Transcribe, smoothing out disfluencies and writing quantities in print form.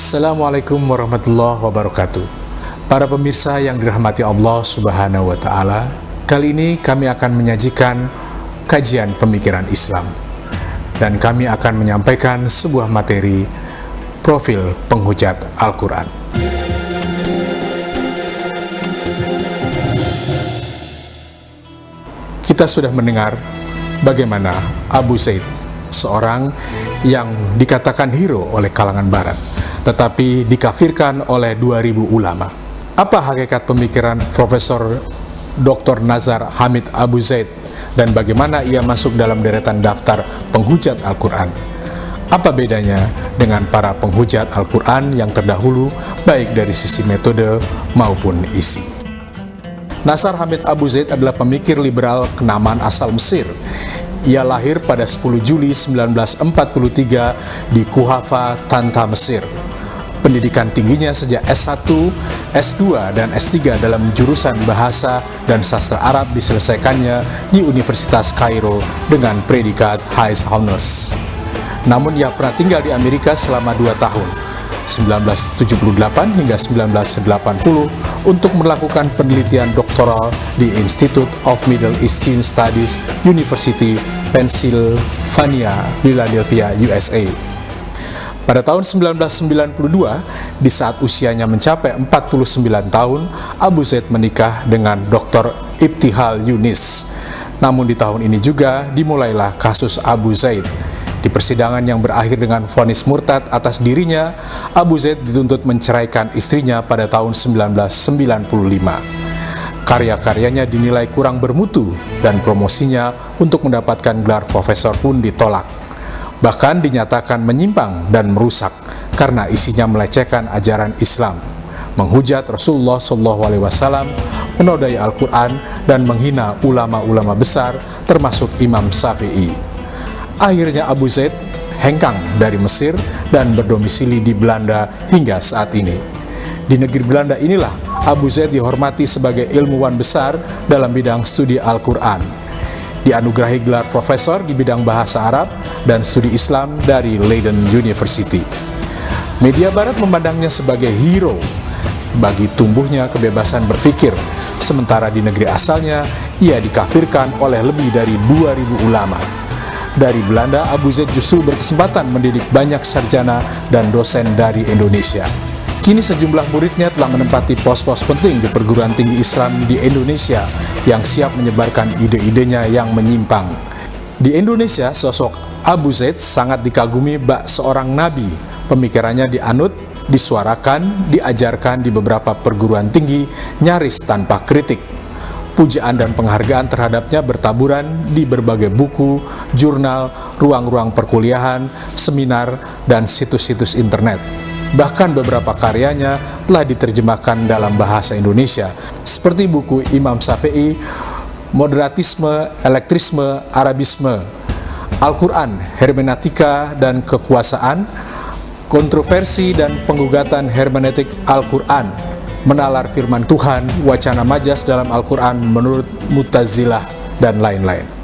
Assalamualaikum warahmatullahi wabarakatuh. Para pemirsa yang dirahmati Allah Subhanahu wa Ta'ala, kali ini kami akan menyajikan kajian pemikiran Islam, dan kami akan menyampaikan sebuah materi profil penghujat Al-Quran. Kita sudah mendengar bagaimana Abu Zaid, seorang yang dikatakan hero oleh kalangan barat, tetapi dikafirkan oleh 2000 ulama. Apa hakikat pemikiran Profesor Dr. Nazar Hamid Abu Zaid, dan bagaimana ia masuk dalam deretan daftar penghujat Al-Quran? Apa bedanya dengan para penghujat Al-Quran yang terdahulu, baik dari sisi metode maupun isi? Nazar Hamid Abu Zaid adalah pemikir liberal kenamaan asal Mesir. Ia lahir pada 10 Juli 1943 di Kuhafa, Tanta, Mesir. Pendidikan tingginya sejak S1, S2, dan S3 dalam jurusan Bahasa dan Sastra Arab diselesaikannya di Universitas Kairo dengan predikat High Honors. Namun ia pernah tinggal di Amerika selama 2 tahun, 1978 hingga 1980, untuk melakukan penelitian doktoral di Institute of Middle Eastern Studies, University Pennsylvania, Philadelphia, USA. Pada tahun 1992, di saat usianya mencapai 49 tahun, Abu Zaid menikah dengan Dr. Ibtihal Yunis. Namun di tahun ini juga dimulailah kasus Abu Zaid. Di persidangan yang berakhir dengan vonis murtad atas dirinya, Abu Zaid dituntut menceraikan istrinya pada tahun 1995. Karya-karyanya dinilai kurang bermutu dan promosinya untuk mendapatkan gelar profesor pun ditolak. Bahkan dinyatakan menyimpang dan merusak karena isinya melecehkan ajaran Islam, menghujat Rasulullah SAW, menodai Al-Quran, dan menghina ulama-ulama besar termasuk Imam Syafi'i. Akhirnya Abu Zaid hengkang dari Mesir dan berdomisili di Belanda hingga saat ini. Di negeri Belanda inilah Abu Zaid dihormati sebagai ilmuwan besar dalam bidang studi Al-Quran. Dianugerahi gelar profesor di bidang bahasa Arab dan studi Islam dari Leiden University. Media barat memandangnya sebagai hero bagi tumbuhnya kebebasan berpikir, sementara di negeri asalnya ia dikafirkan oleh lebih dari 2000 ulama. Dari Belanda, Abu Zaid justru berkesempatan mendidik banyak sarjana dan dosen dari Indonesia. Kini sejumlah muridnya telah menempati pos-pos penting di perguruan tinggi Islam di Indonesia yang siap menyebarkan ide-idenya yang menyimpang. Di Indonesia, sosok Abu Zaid sangat dikagumi bak seorang nabi. Pemikirannya dianut, disuarakan, diajarkan di beberapa perguruan tinggi nyaris tanpa kritik. Pujaan dan penghargaan terhadapnya bertaburan di berbagai buku, jurnal, ruang-ruang perkuliahan, seminar, dan situs-situs internet. Bahkan beberapa karyanya telah diterjemahkan dalam bahasa Indonesia, seperti buku Imam Syafi'i, Moderatisme, Elektrisme, Arabisme, Al-Quran, Hermeneutika dan Kekuasaan, Kontroversi dan Penggugatan Hermeneutik Al-Quran, Menalar Firman Tuhan, Wacana Majas dalam Al-Quran menurut Mu'tazilah, dan lain-lain.